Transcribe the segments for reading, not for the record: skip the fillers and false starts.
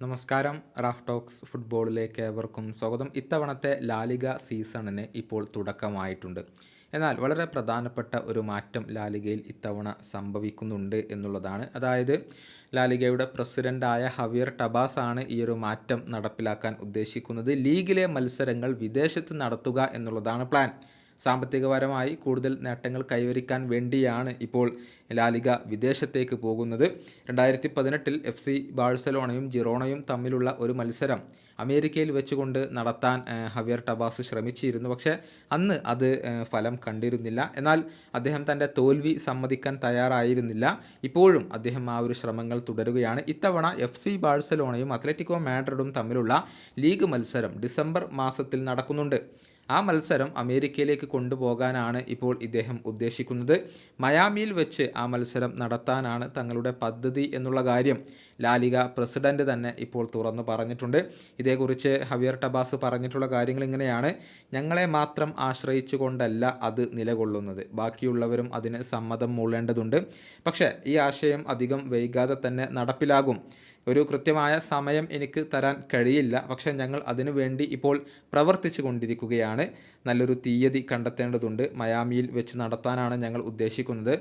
നമസ്കാരം. Raf talks ഫുട്ബോളിലേക്ക് ഏവർക്കും സ്വാഗതം. ഇത്തവണത്തെ ലാലിഗ സീസണിന് ഇപ്പോൾ തുടക്കമായിട്ടുണ്ട്. എന്നാൽ വളരെ പ്രധാനപ്പെട്ട ഒരു മാറ്റം ലാലിഗയിൽ ഇത്തവണ സംഭവിക്കുന്നുണ്ട് എന്നുള്ളതാണ്. അതായത് ലാലിഗയുടെ പ്രസിഡൻ്റായ ഹവിയർ ടബാസ് ആണ് ഈ ഒരു മാറ്റം നടപ്പിലാക്കാൻ ഉദ്ദേശിക്കുന്നത്. ലീഗിലെ മത്സരങ്ങൾ വിദേശത്ത് നടത്തുക എന്നുള്ളതാണ് പ്ലാൻ. സാമ്പത്തികപരമായി കൂടുതൽ നേട്ടങ്ങൾ കൈവരിക്കാൻ വേണ്ടിയാണ് ഇപ്പോൾ ലാലിഗ വിദേശത്തേക്ക് പോകുന്നത്. 2018 FC ബാഴ്സലോണയും ജിറോണയും തമ്മിലുള്ള ഒരു മത്സരം അമേരിക്കയിൽ വെച്ചുകൊണ്ട് നടത്താൻ ഹവിയർ ടബാസ് ശ്രമിച്ചിരുന്നു. പക്ഷേ അന്ന് അത് ഫലം കണ്ടിരുന്നില്ല. എന്നാൽ അദ്ദേഹം തൻ്റെ തോൽവി സമ്മതിക്കാൻ തയ്യാറായിരുന്നില്ല. ഇപ്പോഴും അദ്ദേഹം ആ ഒരു ശ്രമങ്ങൾ തുടരുകയാണ്. ഇത്തവണ FC ബാഴ്സലോണയും അത്ലറ്റിക്കോ മാഡ്രിഡും തമ്മിലുള്ള ലീഗ് മത്സരം ഡിസംബർ മാസത്തിൽ നടക്കുന്നുണ്ട്. ആ മത്സരം അമേരിക്കയിലേക്ക് കൊണ്ടുപോകാനാണ് ഇപ്പോൾ ഇദ്ദേഹം ഉദ്ദേശിക്കുന്നത്. മയാമിയിൽ വെച്ച് ആ മത്സരം നടത്താനാണ് തങ്ങളുടെ പദ്ധതി എന്നുള്ള കാര്യം ലാലിഗ പ്രസിഡന്റ് തന്നെ ഇപ്പോൾ തുറന്നു പറഞ്ഞിട്ടുണ്ട്. ഇതേക്കുറിച്ച് ഹവിയർ ടബാസ് പറഞ്ഞിട്ടുള്ള കാര്യങ്ങൾ ഇങ്ങനെയാണ്: ഞങ്ങളെ മാത്രം ആശ്രയിച്ചു കൊണ്ടല്ല അത് നിലകൊള്ളുന്നത്, ബാക്കിയുള്ളവരും അതിന് സമ്മതം മൂളേണ്ടതുണ്ട്. പക്ഷേ ഈ ആശയം അധികം വൈകാതെ തന്നെ നടപ്പിലാകും. ഒരു കൃത്യമായ സമയം എനിക്ക് തരാൻ കഴിയില്ല, പക്ഷേ ഞങ്ങൾ അതിനു വേണ്ടി ഇപ്പോൾ പ്രവർത്തിച്ചു കൊണ്ടിരിക്കുകയാണ്. നല്ലൊരു തീയതി കണ്ടെത്തേണ്ടതുണ്ട്. മയാമിയിൽ വെച്ച് നടത്താനാണ് ഞങ്ങൾ ഉദ്ദേശിക്കുന്നത്.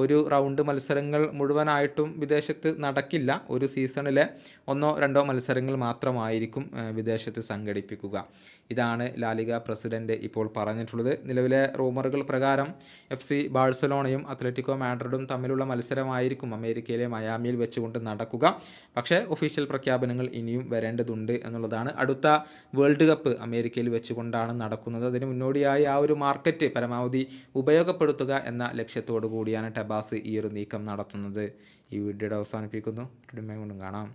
ഒരു റൗണ്ട് മത്സരങ്ങൾ മുഴുവനായിട്ടും വിദേശത്ത് നടക്കില്ല. ഒരു സീസണിലെ 1-2 മത്സരങ്ങൾ മാത്രമായിരിക്കും വിദേശത്ത് സംഘടിപ്പിക്കുക. ഇതാണ് ലാലിഗ പ്രസിഡന്റ് ഇപ്പോൾ പറഞ്ഞിട്ടുള്ളത്. നിലവിലെ റൂമറുകൾ പ്രകാരം FC ബാഴ്സലോണയും അത്ലറ്റിക്കോ മാഡ്രിഡും തമ്മിലുള്ള മത്സരമായിരിക്കും അമേരിക്കയിലെ മയാമിയിൽ വെച്ചുകൊണ്ട് നടക്കുക. പക്ഷേ ഒഫീഷ്യൽ പ്രഖ്യാപനങ്ങൾ ഇനിയും വരേണ്ടതുണ്ട് എന്നുള്ളതാണ്. അടുത്ത വേൾഡ് കപ്പ് അമേരിക്കയിൽ വെച്ചുകൊണ്ടാണ് നടക്കുന്നത്. അതിന് മുന്നോടിയായി ആ ഒരു മാർക്കറ്റ് പരമാവധി ഉപയോഗപ്പെടുത്തുക എന്ന ലക്ഷ്യത്തോടു കൂടിയാണ് ടബാസ് ഈ ഒരു നീക്കം നടത്തുന്നത്. ഈ വീഡിയോയുടെ അവസാനിപ്പിക്കുന്നു. വീണ്ടും കാണാം.